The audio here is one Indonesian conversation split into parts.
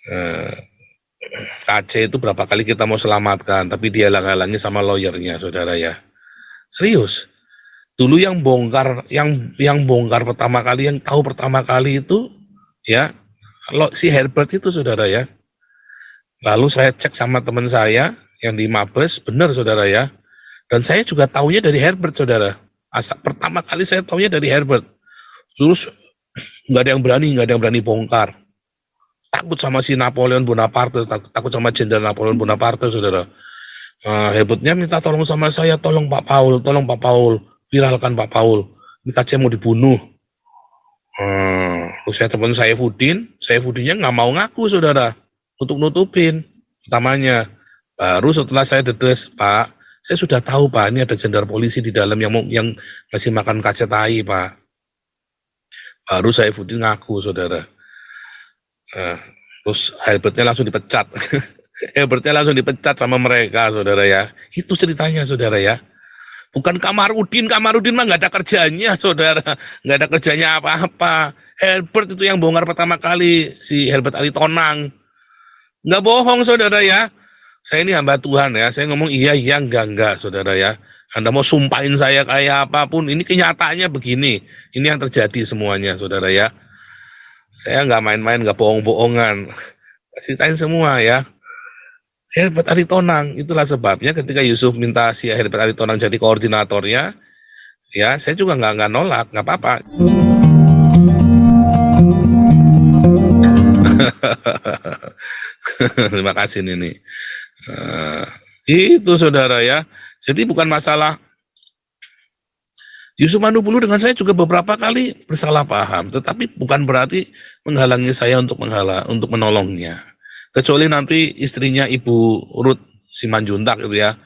Eh, KC itu berapa kali kita mau selamatkan, tapi dia halang-halangi sama lawyernya, saudara ya. Serius. Dulu yang bongkar pertama kali, yang tahu pertama kali itu ya, kalau si Herbert itu, saudara ya. Lalu saya cek sama teman saya yang di Mabes, benar saudara ya. Dan saya juga taunya dari Herbert, saudara. Pertama kali saya taunya dari Herbert. Terus nggak ada yang berani bongkar. Takut sama si Napoleon Bonaparte, takut sama Jenderal Napoleon Bonaparte, saudara. Hebatnya minta tolong sama saya, tolong Pak Paul, viralkan Pak Paul. Ini KC mau dibunuh. Terus saya teman Saifuddinnya nggak mau ngaku, saudara, untuk nutupin utamanya. Baru setelah saya dedes, Pak, saya sudah tahu Pak, ini ada jenderal polisi di dalam yang ngasih makan KC tai, Pak. Baru Saifuddin ngaku, saudara. Terus Herbertnya langsung dipecat. Herbertnya langsung dipecat sama mereka, saudara ya. Itu ceritanya, saudara ya. Bukan Kamarudin mah nggak ada kerjanya, saudara. Nggak ada kerjanya apa-apa. Herbert itu yang bongkar pertama kali, si Herbert Ali Tonang. Nggak bohong, saudara ya. Saya ini hamba Tuhan ya. Saya ngomong iya, enggak, saudara ya. Anda mau sumpahin saya kayak apapun, ini kenyataannya begini. Ini yang terjadi semuanya, saudara ya. Saya nggak main-main, nggak bohong-bohongan. Ceritain semua ya. Herbert Aritonang, itulah sebabnya ketika Yusuf minta si Herbert Aritonang jadi koordinatornya, ya saya juga nggak nolak, nggak apa-apa. Terima kasih Nini. Itu saudara ya. Jadi bukan masalah. Yusuf Manubulu dengan saya juga beberapa kali bersalah paham, tetapi bukan berarti menghalangi saya untuk menolongnya. Kecuali nanti istrinya Ibu Ruth Simanjuntak gitu ya,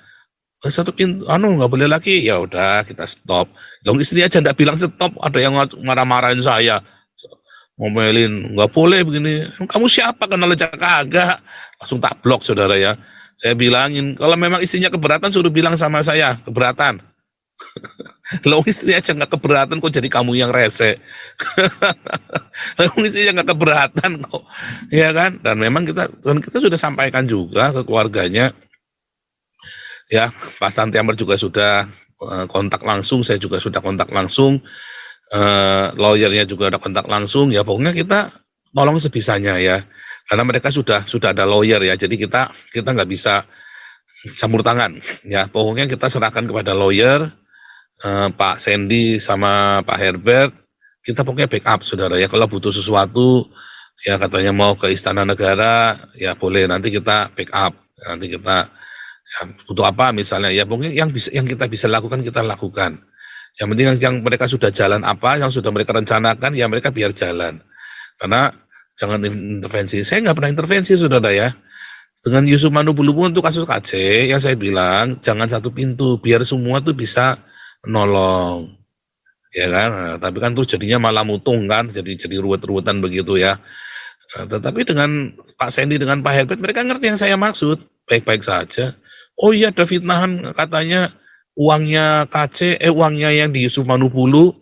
satu pintu, nggak boleh lagi, ya udah kita stop. Dong istrinya aja nggak bilang stop, ada yang marah-marahin saya, ngomelin, nggak boleh begini. Kamu siapa kenal aja kagak? Langsung tak blok, saudara ya. Saya bilangin, kalau memang istrinya keberatan suruh bilang sama saya, keberatan. Lo istri aja nggak keberatan kok jadi kamu yang rese. Lo istrinya nggak keberatan kok, ya kan? Dan memang kita sudah sampaikan juga ke keluarganya, ya. Pak Santi Amar juga sudah kontak langsung, saya juga sudah kontak langsung, lawyernya juga ada kontak langsung. Ya pokoknya kita tolong sebisanya ya, karena mereka sudah ada lawyer ya. Jadi kita nggak bisa campur tangan, ya. Pokoknya kita serahkan kepada lawyer. Pak Sandy sama Pak Herbert, kita pokoknya backup, saudara ya. Kalau butuh sesuatu, ya katanya mau ke Istana Negara, ya boleh, nanti kita backup. Nanti kita ya, butuh apa misalnya, ya pokoknya yang kita bisa lakukan, kita lakukan. Yang penting yang mereka sudah jalan apa, yang sudah mereka rencanakan, ya mereka biar jalan. Karena jangan intervensi. Saya nggak pernah intervensi, saudara ya. Dengan Yusuf Manubulu untuk kasus KC, yang saya bilang, jangan satu pintu, biar semua tuh bisa nolong, ya kan. Tapi kan terus jadinya malah mutung kan, jadi ruwet-ruwetan begitu ya. Tetapi dengan Pak Sandy dengan Pak Herbert, mereka ngerti yang saya maksud, baik-baik saja. Oh iya, ada fitnahan katanya uangnya KC, uangnya yang di Yusuf Manubulu,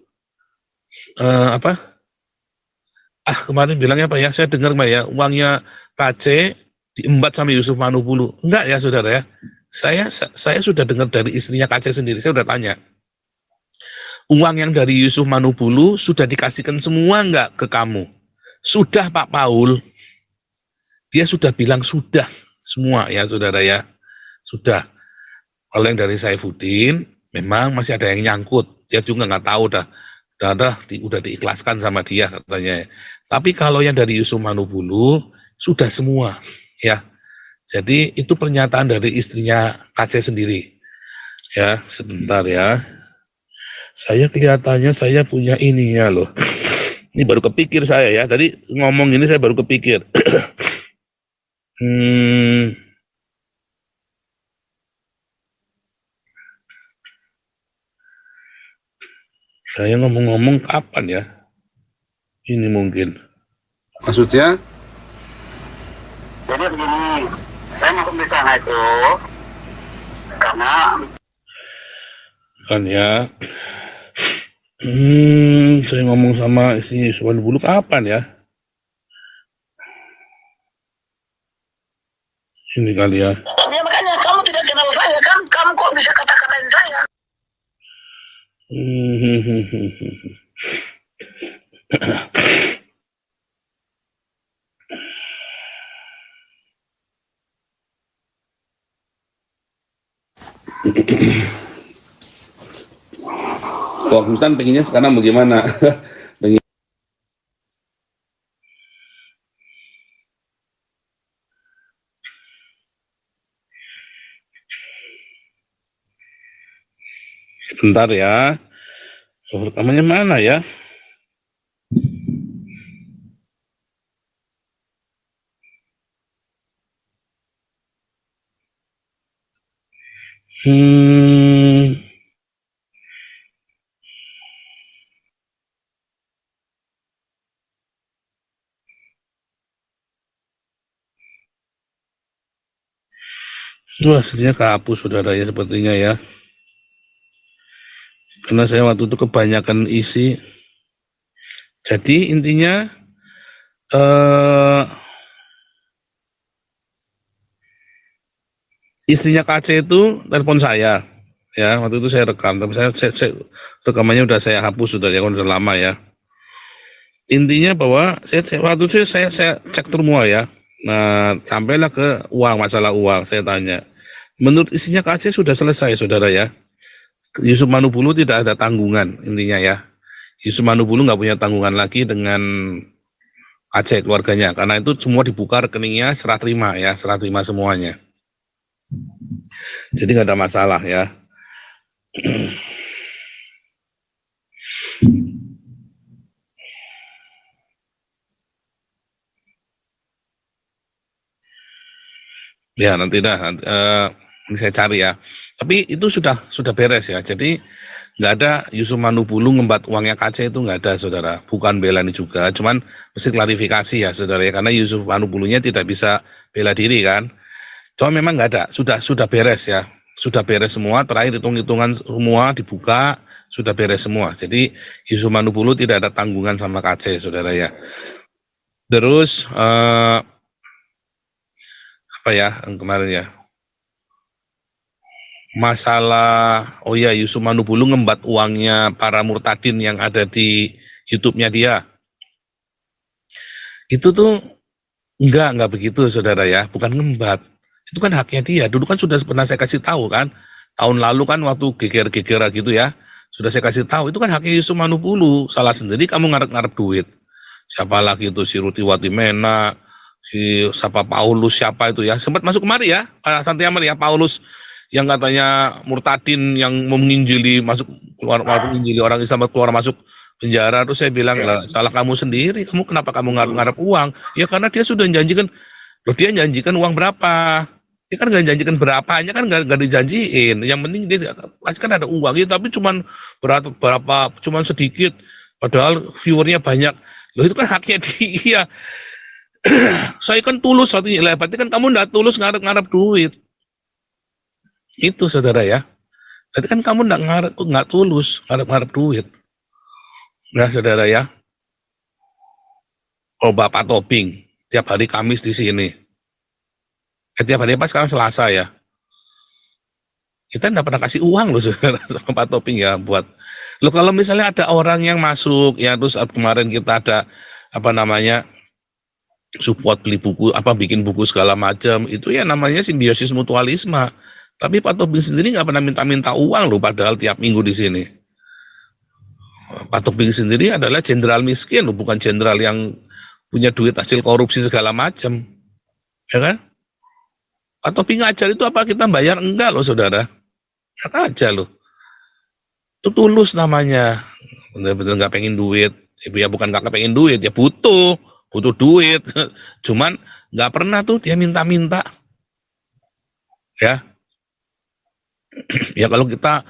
kemarin bilangnya apa ya, saya dengar Mbak ya, uangnya KC diembat sama Yusuf Manubulu. Enggak ya, saudara ya. Saya sudah dengar dari istrinya KC sendiri, saya sudah tanya. Uang yang dari Yusuf Manubulu sudah dikasihkan semua enggak ke kamu? Sudah Pak Paul. Dia sudah bilang sudah semua ya, saudara ya. Sudah. Kalau yang dari Saifuddin, memang masih ada yang nyangkut. Dia juga nggak tahu udah diikhlaskan sama dia katanya. Tapi kalau yang dari Yusuf Manubulu sudah semua ya. Jadi itu pernyataan dari istrinya KC sendiri. Ya, sebentar ya. Saya kelihatannya saya punya ininya loh. Ini baru kepikir saya ya. Tadi ngomong ini saya baru kepikir. Saya ngomong-ngomong kapan ya? Ini mungkin. Maksudnya? Jadi begini, saya masuk di sana itu karena kan ya. Saya ngomong sama istri Yusuf Manubulu kapan ya? Ini kali ya. Ya makanya kamu tidak kenal saya kan, kamu kok bisa kata-katain saya? Kok Gustan pengennya sekarang bagaimana? Pengen- Sebentar ya. Rekamannya mana ya? Wah, aslinya kehapus saudara ya sepertinya ya. Karena saya waktu itu kebanyakan isi. Jadi intinya istrinya KC itu telepon saya. Ya, waktu itu saya rekam, tapi saya rekamannya udah saya hapus sudah ya, udah lama ya. Intinya bahwa waktu itu saya cek semua ya. Nah, sampailah ke uang, masalah uang, saya tanya. Menurut isinya KC sudah selesai, saudara ya. Yusuf Manubulu tidak ada tanggungan, intinya ya. Yusuf Manubulu nggak punya tanggungan lagi dengan KC keluarganya, karena itu semua dibuka rekeningnya, serah terima ya, serah terima semuanya. Jadi nggak ada masalah ya. Ya nanti dah, ini saya cari ya. Tapi itu sudah beres ya. Jadi nggak ada Yusuf Manubulu ngembat uangnya KC itu nggak ada, saudara. Bukan bela ini juga, cuman mesti klarifikasi ya, saudara ya. Karena Yusuf Manubulunya tidak bisa bela diri kan. Cuma memang nggak ada, sudah beres ya. Sudah beres semua, terakhir hitung-hitungan semua dibuka, sudah beres semua. Jadi Yusuf Manubulu tidak ada tanggungan sama KC, saudara ya. Terus apa ya yang kemarin ya, masalah Yusuf Manubulu ngembat uangnya para murtadin yang ada di YouTube-nya dia. Itu tuh enggak begitu, saudara ya, bukan ngembat. Itu kan haknya dia. Dulu kan sudah pernah saya kasih tahu kan, tahun lalu kan waktu geger-geger gitu ya, sudah saya kasih tahu, itu kan haknya Yusuf Manubulu, salah sendiri kamu ngarep-ngarep duit. Siapa lagi itu, si Ruti Watimena, si siapa Paulus siapa itu ya, sempat masuk kemari ya, Santi Amar ya, Paulus yang katanya murtadin yang menginjili masuk keluar menginjili orang Islam keluar masuk penjara. Terus saya bilang lah, salah kamu sendiri, kamu kenapa kamu ngarep-ngarep uang? Ya karena dia sudah janjikan, loh dia janjikan uang berapa? Dia kan nggak janjikan berapanya kan nggak dijanjiin. Yang penting dia pasti kan ada uang ya, tapi cuman berapa cuman sedikit. Padahal viewernya banyak. Loh itu kan haknya dia. Saya kan tulus satunya, berarti kan kamu nggak tulus ngarep-ngarep duit. Itu saudara ya. Berarti kan kamu nggak tulus ngarep-ngarep duit. Nah saudara ya. Oh Bapak Tobing, tiap hari Kamis di sini. Tiap hari pas sekarang Selasa ya. Kita nggak pernah kasih uang loh saudara sama Pak Tobing ya buat. Loh kalau misalnya ada orang yang masuk ya, terus kemarin kita ada apa namanya support beli buku, apa bikin buku segala macam, itu ya namanya simbiosis mutualisme. Tapi Pak Tobing sendiri nggak pernah minta-minta uang loh, padahal tiap minggu di sini. Pak Tobing sendiri adalah jenderal miskin loh, bukan jenderal yang punya duit hasil korupsi segala macam, ya kan? Pak Tobing ngajar itu apa kita bayar? Enggak loh saudara, enggak aja loh. Itu tulus namanya, bener-bener nggak pengen duit. Ya bukan nggak pengen duit, ya butuh duit. Cuman nggak pernah tuh dia minta-minta, ya. Ya kalau kita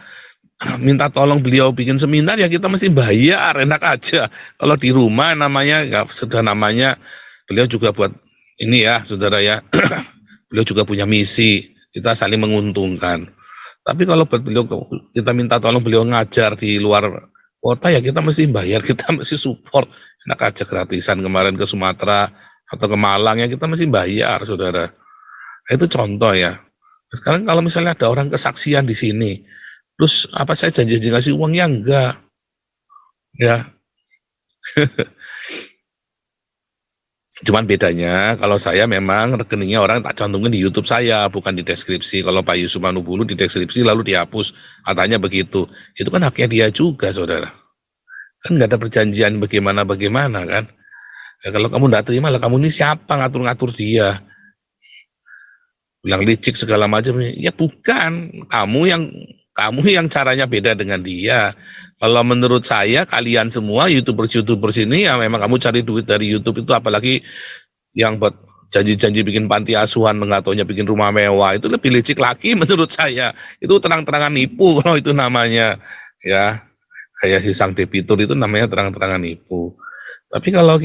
minta tolong beliau bikin seminar ya kita mesti bayar, enak aja. Kalau di rumah namanya ya sudah namanya beliau juga buat ini ya saudara ya. Beliau juga punya misi, kita saling menguntungkan. Tapi kalau beliau kita minta tolong beliau ngajar di luar kota ya kita mesti bayar, kita mesti support. Enak aja gratisan kemarin ke Sumatera atau ke Malang ya kita mesti bayar saudara. Itu contoh ya. Sekarang kalau misalnya ada orang kesaksian di sini, terus apa saya janji ngasih uang ya enggak, ya. Cuman bedanya kalau saya memang rekeningnya orang tak cantumkan di YouTube saya, bukan di deskripsi. Kalau Pak Yusuf Manubulu di deskripsi lalu dihapus, katanya begitu. Itu kan haknya dia juga, saudara. Kan nggak ada perjanjian bagaimana-bagaimana kan. Ya, kalau kamu nggak terima lah, kamu ini siapa ngatur-ngatur dia? Bilang licik segala macam, ya bukan. Kamu yang caranya beda dengan dia. Kalau menurut saya kalian semua YouTubers ini ya memang kamu cari duit dari YouTube itu, apalagi yang buat janji-janji bikin panti asuhan, mengataunya bikin rumah mewah, itu lebih licik lagi menurut saya. Itu terang-terangan nipu kalau itu namanya, ya. Kayak si sang debitur itu namanya terang-terangan nipu. Tapi kalau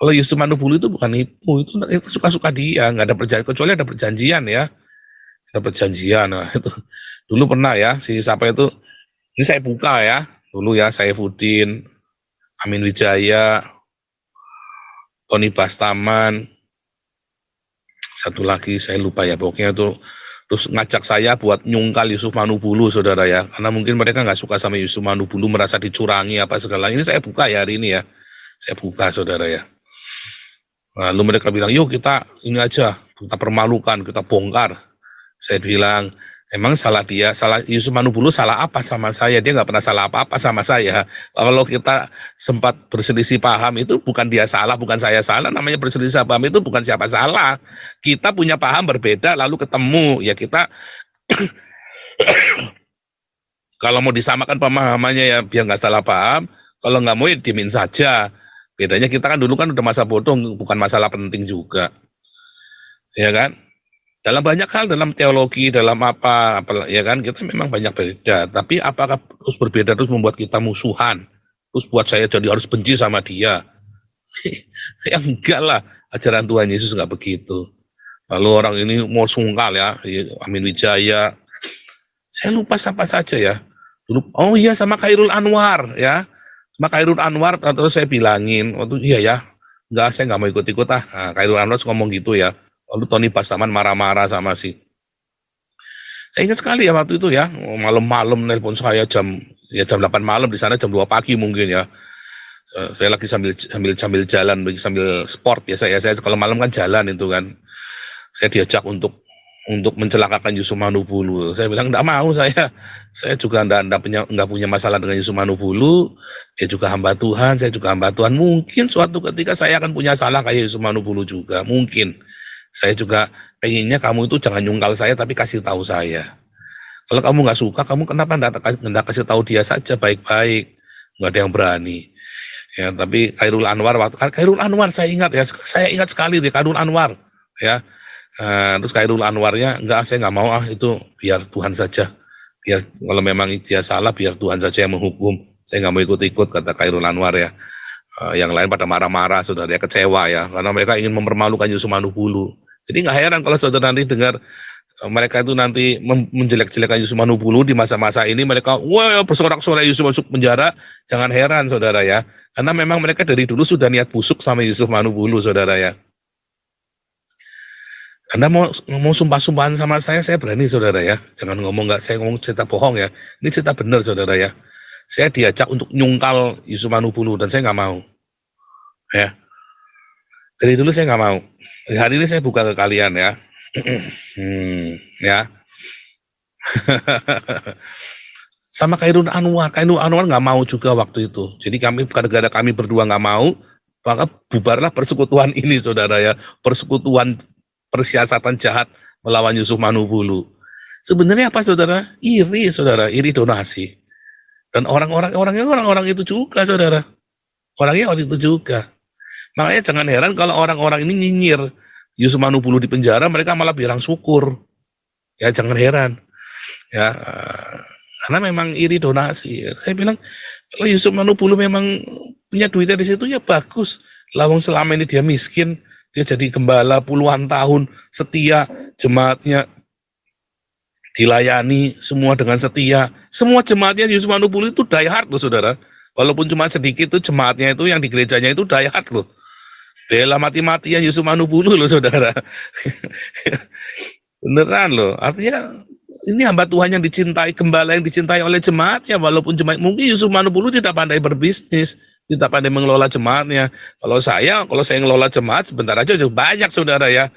Yusuf Manubulu itu bukan nipu, itu suka-suka dia, nggak ada perjanjian, kecuali ada perjanjian ya. Ada perjanjian, nah itu. Dulu pernah ya, siapa itu, ini saya buka ya, dulu ya, Saifuddin, Amin Wijaya, Tony Bastaman, satu lagi saya lupa ya, pokoknya itu terus ngajak saya buat nyungkal Yusuf Manubulu, saudara ya, karena mungkin mereka nggak suka sama Yusuf Manubulu, merasa dicurangi apa segala. Ini saya buka ya hari ini ya, saya buka, saudara ya. Lalu mereka bilang, yuk kita ini aja, kita permalukan, kita bongkar. Saya bilang, emang salah Yusuf Manubulu salah apa sama saya? Dia nggak pernah salah apa-apa sama saya. Kalau kita sempat berselisih paham, itu bukan dia salah, bukan saya salah. Namanya berselisih paham itu bukan siapa salah. Kita punya paham berbeda, lalu ketemu. Ya kita, kalau mau disamakan pemahamannya ya biar nggak salah paham. Kalau nggak mau ya diemin saja. Bedanya kita kan dulu kan udah masa bodoh, bukan masalah penting juga. Ya kan? Dalam banyak hal, dalam teologi, dalam apa ya kan, kita memang banyak beda. Tapi apakah terus berbeda terus membuat kita musuhan? Terus buat saya jadi harus benci sama dia? Ya enggak lah, ajaran Tuhan Yesus nggak begitu. Lalu orang ini mau sungkal ya, Amin Wijaya. Saya lupa siapa saja ya. Dulu, oh iya sama Khairul Anwar ya. Sama Khairul Anwar, terus saya bilangin, waktu iya ya, enggak, saya nggak mau ikut-ikut ah. Nah, Khairul Anwar ngomong gitu ya. Lalu Tony Bastaman marah-marah sama saya ingat sekali ya waktu itu ya, malam-malam nelpon saya jam 8 malam, di sana jam 2 pagi mungkin ya. Saya lagi sambil jalan, sambil sport biasa ya, saya kalau malam kan jalan itu kan. Saya diajak untuk mencelakakan Yusuf Manubulu. Saya bilang enggak mau saya juga enggak punya masalah dengan Yusuf Manubulu. Dia juga hamba Tuhan, saya juga hamba Tuhan. Mungkin suatu ketika saya akan punya salah kayak Yusuf Manubulu juga, mungkin. Saya juga pengennya kamu itu jangan nyungkal saya, tapi kasih tahu saya. Kalau kamu nggak suka, kamu kenapa nggak kasih tahu dia saja baik-baik? Nggak ada yang berani. Ya, tapi Khairul Anwar saya ingat sekali di Khairul Anwar ya. Terus Khairul Anwarnya enggak, saya nggak mau itu biar Tuhan saja, biar kalau memang dia salah biar Tuhan saja yang menghukum, saya nggak mau ikut-ikut, kata Khairul Anwar ya. Yang lain pada marah-marah, saudara, dia kecewa ya, karena mereka ingin mempermalukan Yusuf Manubulu. Jadi nggak heran kalau saudara nanti dengar mereka itu nanti menjelek-jelekan Yusuf Manubulu di masa-masa ini, mereka wah bersorak-sorai Yusuf masuk penjara. Jangan heran saudara ya, karena memang mereka dari dulu sudah niat busuk sama Yusuf Manubulu, saudara ya. Anda mau sumpah-sumpahan sama saya berani, saudara ya. Jangan saya ngomong cerita bohong ya. Ini cerita benar, saudara ya. Saya diajak untuk nyungkal Yusuf Manubulu dan saya nggak mau. Ya. Dari dulu saya nggak mau. Hari ini saya buka ke kalian ya. Ya. Sama Khairul Anwar nggak mau juga waktu itu. Jadi gara-gara kami berdua nggak mau, maka bubarlah persekutuan ini, saudara ya. Persekutuan persiasatan jahat melawan Yusuf Manubulu. Sebenarnya apa, saudara? Iri, saudara, iri donasi. Dan orang-orang itu juga, saudara. Orangnya waktu itu juga. Makanya jangan heran kalau orang-orang ini nyinyir Yusuf Manubulu di penjara, mereka malah bilang syukur. Ya jangan heran. Ya, karena memang iri donasi. Saya bilang, kalau Yusuf Manubulu memang punya duitnya di situ ya bagus. Lawang selama ini dia miskin, dia jadi gembala puluhan tahun, setia, jemaatnya dilayani semua dengan setia. Semua jemaatnya Yusuf Manubulu itu die hard loh, saudara. Walaupun cuma sedikit tuh jemaatnya itu yang di gerejanya itu die hard loh. bela mati-matian Yusuf Manubulu loh saudara. Beneran loh, artinya ini hamba Tuhan yang dicintai, gembala yang dicintai oleh jemaatnya, walaupun jemaat mungkin Yusuf Manubulu tidak pandai berbisnis, tidak pandai mengelola jemaatnya. Kalau saya ngelola jemaat sebentar aja udah banyak saudara ya.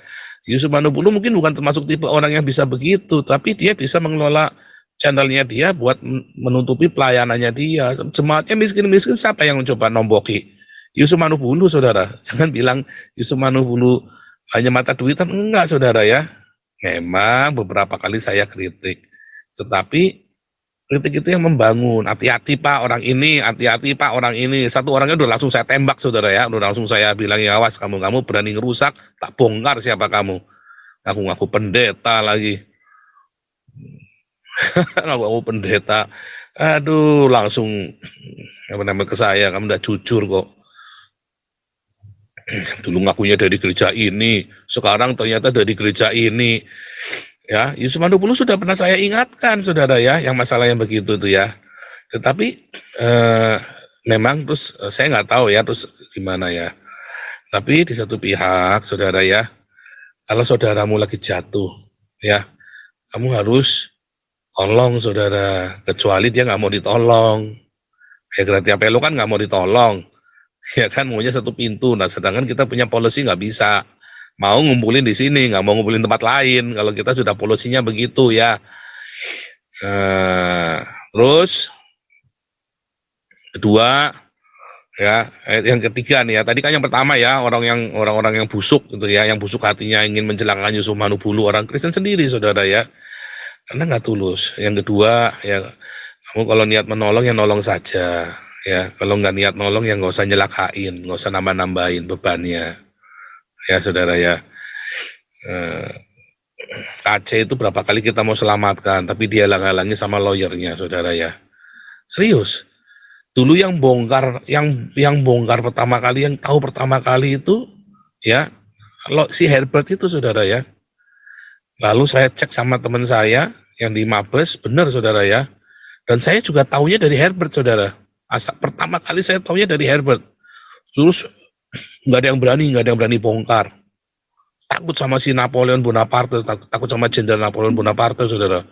Yusuf Manubulu mungkin bukan termasuk tipe orang yang bisa begitu, tapi dia bisa mengelola channelnya dia buat menutupi pelayanannya dia. Jemaatnya miskin-miskin, siapa yang mencoba nomboki? Yusuf Manubulu saudara. Jangan bilang Yusuf Manubulu hanya mata duitan, enggak saudara ya. Memang beberapa kali saya kritik, tetapi kritik itu yang membangun. Hati-hati Pak orang ini, hati-hati Pak orang ini. Satu orangnya udah langsung saya tembak saudara ya, udah langsung saya bilang, ya awas kamu berani ngerusak, tak bongkar siapa kamu. Ngaku-ngaku pendeta lagi. Ngaku-ngaku pendeta. Aduh, langsung apa namanya ke saya, kamu udah jujur kok. Dulu ngakunya dari gereja ini, sekarang ternyata dari gereja ini. Ya, Yusuf Manubulu sudah pernah saya ingatkan, saudara ya, yang masalah yang begitu tuh ya. Tetapi memang terus saya nggak tahu ya, terus gimana ya. Tapi di satu pihak, saudara ya, kalau saudaramu lagi jatuh, ya, kamu harus tolong saudara, kecuali dia nggak mau ditolong. Ya berarti apa lo kan nggak mau ditolong. Ya kan maunya satu pintu. Nah sedangkan kita punya policy nggak bisa. Mau ngumpulin di sini, nggak mau ngumpulin tempat lain. Kalau kita sudah polisinya begitu ya. Terus kedua ya, yang ketiga nih ya. Tadi kan yang pertama ya, orang-orang yang busuk gitu ya, yang busuk hatinya ingin mencelakakan Yusuf Manubulu, orang Kristen sendiri saudara ya. Karena nggak tulus. Yang kedua ya, kamu kalau niat menolong ya nolong saja. Ya, kalau nggak niat nolong ya nggak usah nyelakain, nggak usah nambah-nambahin bebannya. Ya saudara ya. KC itu berapa kali kita mau selamatkan, tapi dia halang-halangi sama lawyernya saudara ya. Serius. Dulu yang bongkar pertama kali, yang tahu pertama kali itu ya, kalau si Herbert itu saudara ya. Lalu saya cek sama teman saya yang di Mabes, benar saudara ya. Dan saya juga taunya dari Herbert saudara. Pertama kali saya taunya dari Herbert. Terus nggak ada yang berani bongkar. Takut sama si Napoleon Bonaparte, takut sama Jenderal Napoleon Bonaparte, saudara.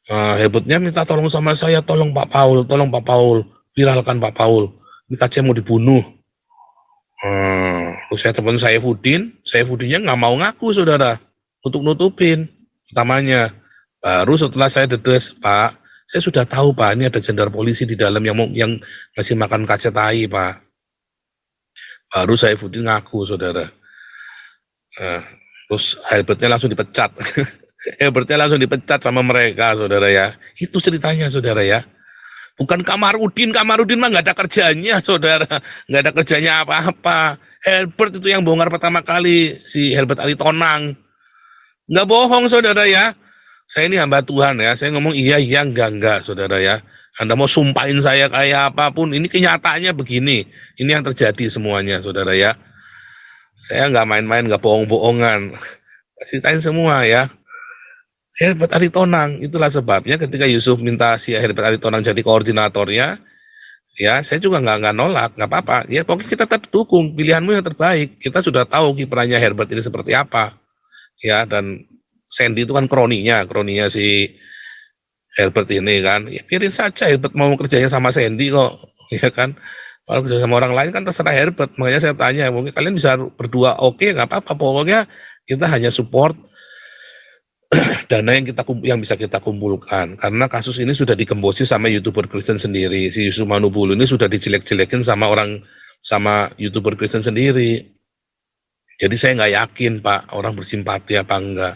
Herbertnya minta tolong sama saya, tolong Pak Paul, viralkan Pak Paul. Ini KC mau dibunuh. Terus saya telepon Saifuddinnya nggak mau ngaku, saudara, untuk nutupin pertamanya. Baru setelah saya dedes, Pak, saya sudah tahu Pak, ini ada jenderal polisi di dalam yang ngasih makan KC tai Pak. Baru Saifuddin ngaku saudara. Terus Herbertnya langsung dipecat. Herbertnya langsung dipecat sama mereka saudara ya. Itu ceritanya saudara ya. Bukan Kamarudin mah nggak ada kerjanya saudara. Nggak ada kerjanya apa-apa. Herbert itu yang bongkar pertama kali, si Herbert Ali Tonang. Nggak bohong saudara ya. Saya ini hamba Tuhan ya, saya ngomong iya, enggak, saudara ya. Anda mau sumpahin saya kayak apapun, ini kenyataannya begini. Ini yang terjadi semuanya, saudara ya. Saya nggak main-main, nggak bohong-bohongan. Ceritain semua ya. Herbert Aritonang, itulah sebabnya ketika Yusuf minta si Herbert Aritonang jadi koordinatornya, ya saya juga nggak nolak, nggak apa-apa. Ya pokoknya kita tetap dukung, pilihanmu yang terbaik. Kita sudah tahu kiprahnya Herbert ini seperti apa. Ya, dan Sandy itu kan kroninya si Herbert ini kan, ya biarin saja Herbert mau kerjanya sama Sandy kok, ya kan. Kalau kerja sama orang lain kan terserah Herbert. Makanya saya tanya, mungkin kalian bisa berdua oke, nggak apa-apa, pokoknya kita hanya support dana yang bisa kita kumpulkan. Karena kasus ini sudah digembosi sama YouTuber Kristen sendiri. Si Yusuf Manubulu ini sudah dijelek-jelekin sama YouTuber Kristen sendiri. Jadi saya nggak yakin Pak, orang bersimpati apa enggak.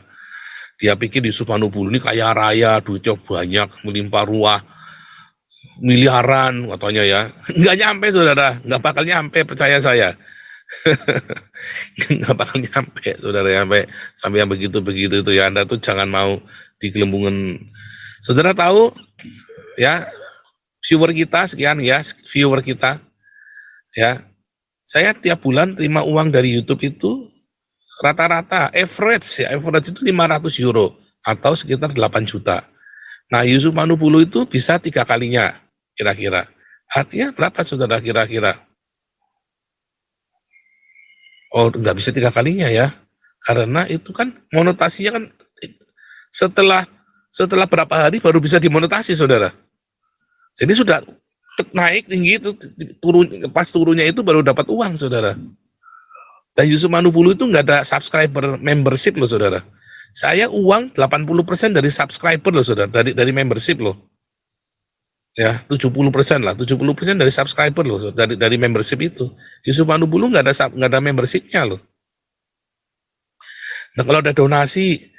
Dia pikir Yusuf Manubulu ini kaya raya, duitnya banyak, melimpah ruah, miliaran katanya ya. Nggak nyampe saudara, nggak bakal nyampe, percaya saya. Nggak bakal nyampe saudara, sampai yang begitu-begitu itu ya. Anda tuh jangan mau digelembungin. Saudara tahu ya, viewer kita sekian ya, viewer kita ya. Saya tiap bulan terima uang dari YouTube itu rata-rata average itu 500 euro atau sekitar 8 juta. Nah Yusuf Manubulu itu bisa 3 kalinya kira-kira. Artinya berapa saudara kira-kira? Oh, nggak bisa 3 kalinya ya. Karena itu kan monetasinya kan setelah setelah berapa hari baru bisa dimonetasi, Saudara. Jadi sudah naik tinggi itu turun, pas turunnya itu baru dapat uang, Saudara. Dan Yusuf Manubulu itu nggak ada subscriber membership loh, Saudara. Saya uang 80% dari subscriber loh, Saudara, dari membership loh. Ya, 70% lah, 70% dari subscriber loh, dari membership itu. Yusuf Manubulu nggak ada membershipnya loh. Nah, kalau ada donasi,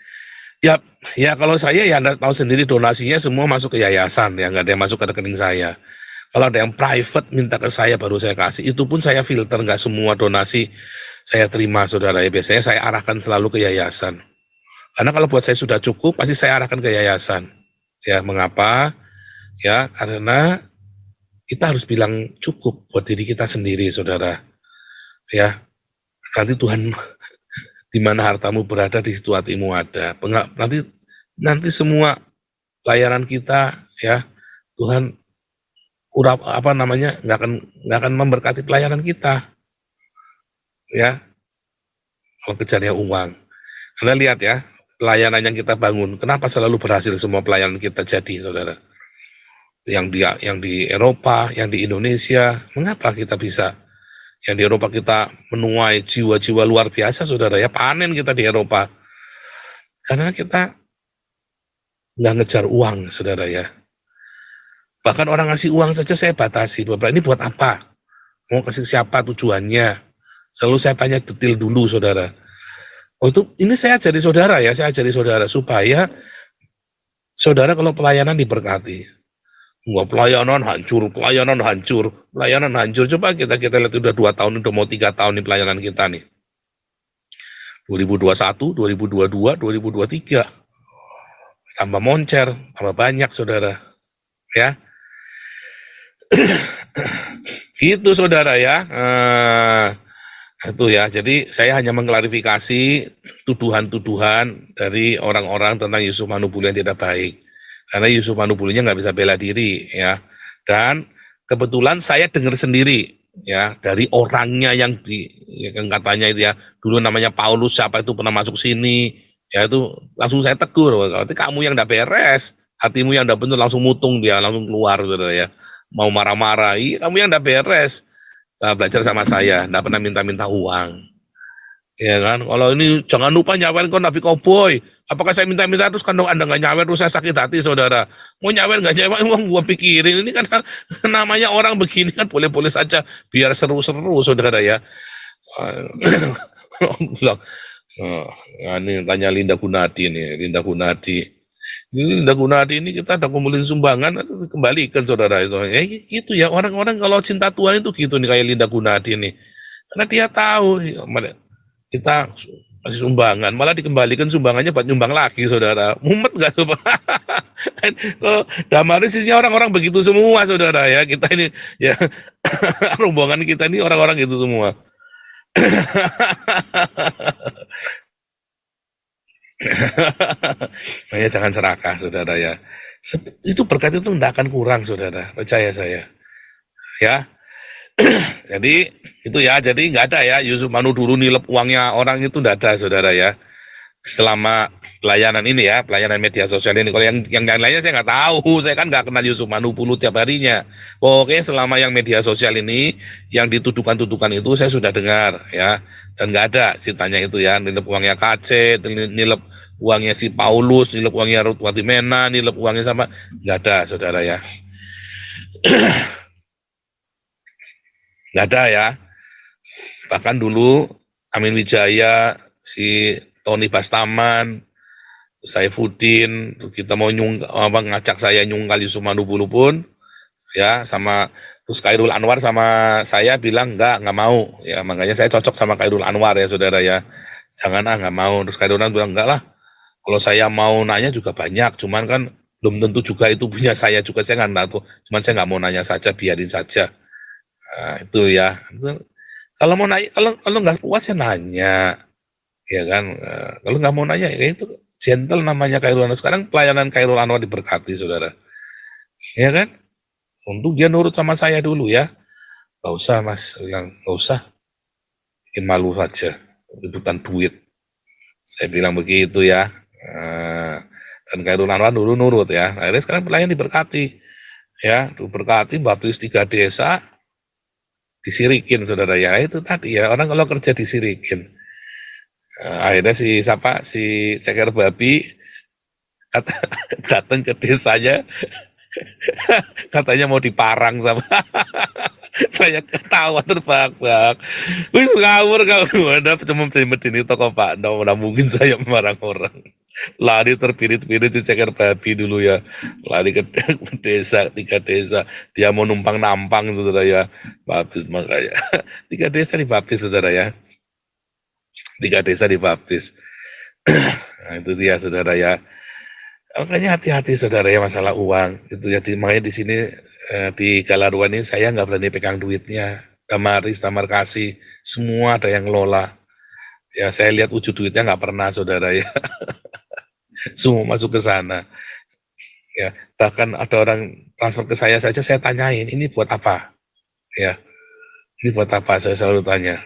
ya ya kalau saya ya Anda tahu sendiri donasinya semua masuk ke yayasan ya, nggak ada yang masuk ke rekening saya. Kalau ada yang private minta ke saya baru saya kasih, itu pun saya filter, nggak semua donasi saya terima, Saudara ya. Biasanya saya arahkan selalu ke yayasan. Karena kalau buat saya sudah cukup, pasti saya arahkan ke yayasan. Ya, mengapa? Ya, karena kita harus bilang cukup buat diri kita sendiri, Saudara. Ya, nanti Tuhan di mana hartamu berada di situ hatimu ada. Nanti semua layanan kita ya Tuhan nggak akan memberkati pelayanan kita ya kalau kejarnya uang. Anda lihat ya pelayanan yang kita bangun, kenapa selalu berhasil semua pelayanan kita jadi, Saudara? Yang di Eropa, yang di Indonesia, mengapa kita bisa? Yang di Eropa kita menuai jiwa-jiwa luar biasa, Saudara ya, panen kita di Eropa. Karena kita nggak ngejar uang, Saudara ya. Bahkan orang ngasih uang saja saya batasi, Bapak ini buat apa? Mau kasih siapa tujuannya? Selalu saya tanya detail dulu, Saudara. Oh itu, ini saya ajari Saudara ya, saya ajari Saudara supaya Saudara kalau pelayanan diberkati. Enggak, pelayanan hancur. Coba kita lihat udah 2 tahun, udah mau 3 tahun nih pelayanan kita nih. 2021, 2022, 2023. Tambah moncer, tambah banyak, Saudara. Ya. Gitu, Saudara ya. Itu ya. Jadi saya hanya mengklarifikasi tuduhan-tuduhan dari orang-orang tentang Yusuf Manubulu yang tidak baik. Karena Yusuf Manubulunya nggak bisa bela diri ya. Dan kebetulan saya dengar sendiri ya dari orangnya yang katanya itu ya dulu namanya Paulus, siapa itu pernah masuk sini ya, itu langsung saya tegur, berarti kamu yang nggak beres, hatimu yang nggak benar, langsung mutung dia, langsung keluar, Saudara ya, mau marah-marah, kamu yang nggak beres. Nah, belajar sama saya, nggak pernah minta-minta uang. Ya kan, kalau ini jangan lupa nyawer kok Nabi Koboy. Apakah saya minta-minta terus kan Anda nggak nyawer terus saya sakit hati, Saudara? Mau nyawer nggak nyawer, gua pikirin ini kan namanya orang begini kan boleh-boleh saja biar seru-seru, Saudara ya. Bilang, ini tanya Linda Gunadi nih, Linda Gunadi. Ini Linda Gunadi ini kita ada kumpulin sumbangan, kembalikan, Saudara itu. Ya gitu ya, orang-orang kalau cinta Tuhan itu gitu nih kayak Linda Gunadi nih. Karena dia tahu kita kasih sumbangan, malah dikembalikan sumbangannya buat nyumbang lagi, Saudara. Mumet nggak coba? Kalau Damaris isinya orang-orang begitu semua, Saudara ya. Kita ini ya rombongan kita ini orang-orang gitu semua. Makanya jangan serakah, Saudara ya. Itu berkat itu tidak akan kurang, Saudara. Percaya saya. Ya. Jadi itu ya, jadi nggak ada ya Yusuf Manu dulu nilep uangnya orang itu nggak ada, Saudara ya. Selama pelayanan ini ya, pelayanan media sosial ini. Kalau yang lain-lainnya saya nggak tahu, saya kan nggak kenal Yusuf Manu Pulu tiap harinya. Pokoknya selama yang media sosial ini, yang dituduhkan-tuduhkan itu saya sudah dengar ya, dan nggak ada ceritanya itu ya, nilep uangnya KC, nilep uangnya si Paulus, nilep uangnya Ruth Watimena, nilep uangnya sama, nggak ada, Saudara ya. Nggak ada ya. Bahkan dulu Amin Wijaya, si Tony Bastaman, Saifuddin, kita mau ngajak saya nyungkal Yusuf Manubulu pun, ya sama terus Khairul Anwar sama saya bilang nggak mau, ya makanya saya cocok sama Khairul Anwar ya, Saudara ya. Jangan nggak mau. Terus Khairul Anwar bilang enggak lah. Kalau saya mau nanya juga banyak, cuman kan belum tentu juga itu punya saya juga, saya nggak tahu. Cuman saya nggak mau nanya saja, biarin saja. Nah, itu ya. Kalau mau nanya, kalau nggak puas ya nanya, ya kan. Kalau nggak mau nanya, ya itu gentle namanya Khairul Anwar. Sekarang pelayanan Khairul Anwar diberkati, Saudara. Ya kan? Untuk dia nurut sama saya dulu ya. Nggak usah, Mas. Yang nggak usah. bikin malu saja, rebutan duit. Saya bilang begitu ya. Dan Khairul Anwar dulu nurut ya. Akhirnya sekarang pelayan diberkati. Ya, diberkati baptis 3 desa, disirikin saudara ya. Itu tadi ya, orang kalau kerja disirikin. Akhirnya si ceker babi datang ke desanya, katanya mau diparang sama saya ketawa terbak-bak. Wis ngawur kamu, ada cuma ini toko Pak No, mana mungkin saya memarang orang. Lari terpirit-pirit si ceker babi dulu ya, lari ke desa, 3 desa, dia mau numpang nampang saudara ya, baptis makanya. 3 desa dibaptis saudara ya, 3 desa dibaptis. Nah, itu dia saudara ya. Makanya hati-hati saudara ya masalah uang itu ya, makanya di sini di Galaruan ini saya nggak berani pegang duitnya. Tamaris, Tamar Kasih, semua ada yang ngelola. Ya saya lihat wujud duitnya nggak pernah saudara ya. Semua masuk ke sana. Ya bahkan ada orang transfer ke saya saja, saya tanyain ini buat apa? Ya ini buat apa? Saya selalu tanya.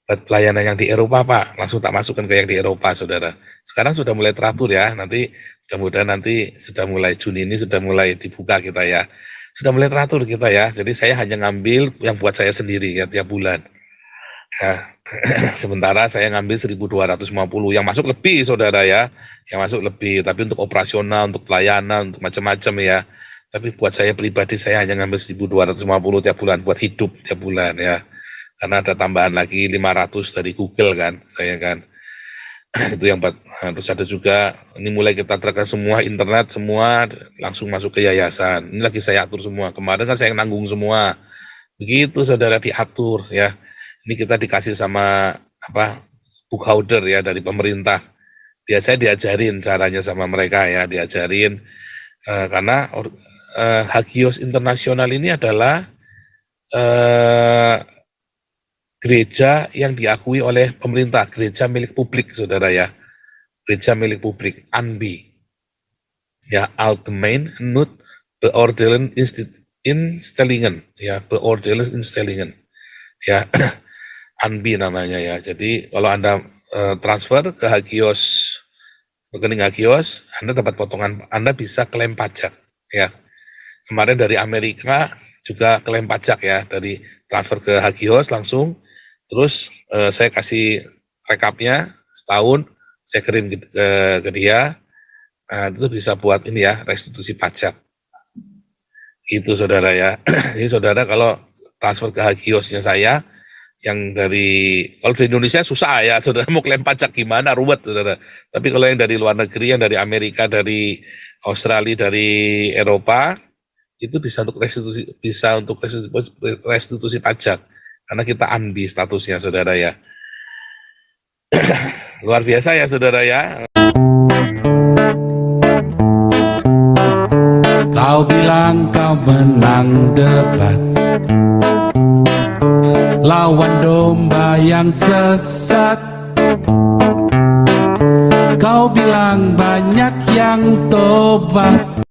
Buat pelayanan yang di Eropa Pak, langsung tak masukkan ke yang di Eropa saudara. Sekarang sudah mulai teratur ya, nanti mudah-mudahan nanti sudah mulai Juni ini sudah mulai dibuka kita ya. Sudah mulai teratur kita ya, jadi saya hanya ngambil yang buat saya sendiri ya tiap bulan. Ya, sementara saya ngambil 1.250, yang masuk lebih saudara ya, yang masuk lebih, tapi untuk operasional, untuk pelayanan, untuk macam-macam ya. Tapi buat saya pribadi saya hanya ngambil 1.250 tiap bulan, buat hidup tiap bulan ya. Karena ada tambahan lagi 500 dari Google kan, saya kan. Itu yang terus ada juga, ini mulai kita track semua internet, semua langsung masuk ke yayasan. Ini lagi saya atur semua. Kemarin kan saya nanggung semua. Begitu saudara diatur ya. Ini kita dikasih sama bookholder ya dari pemerintah. Saya diajarin caranya sama mereka ya, diajarin karena Hagios Internasional ini adalah gereja yang diakui oleh pemerintah, gereja milik publik saudara ya, gereja milik publik, ANBI ya, Algemeen Nut Beoordeling Instellingen ya, Beoordeling Instellingen ya, ANBI namanya ya. Jadi kalau Anda transfer ke Hagios, rekening Hagios, Anda dapat potongan, Anda bisa klaim pajak ya. Kemarin dari Amerika juga klaim pajak ya, dari transfer ke Hagios langsung. Terus saya kasih rekapnya setahun, saya kirim ke dia, itu bisa buat ini ya, restitusi pajak. Itu saudara ya. Jadi saudara kalau transfer ke Hagiosnya saya, yang kalau di Indonesia susah ya, saudara mau klaim pajak gimana, ruwet saudara. Tapi kalau yang dari luar negeri, yang dari Amerika, dari Australia, dari Eropa, itu bisa untuk restitusi pajak. Karena kita ANBI statusnya saudara ya. Luar biasa ya saudara ya. Kau bilang kau menang debat lawan domba yang sesat. Kau bilang banyak yang tobat.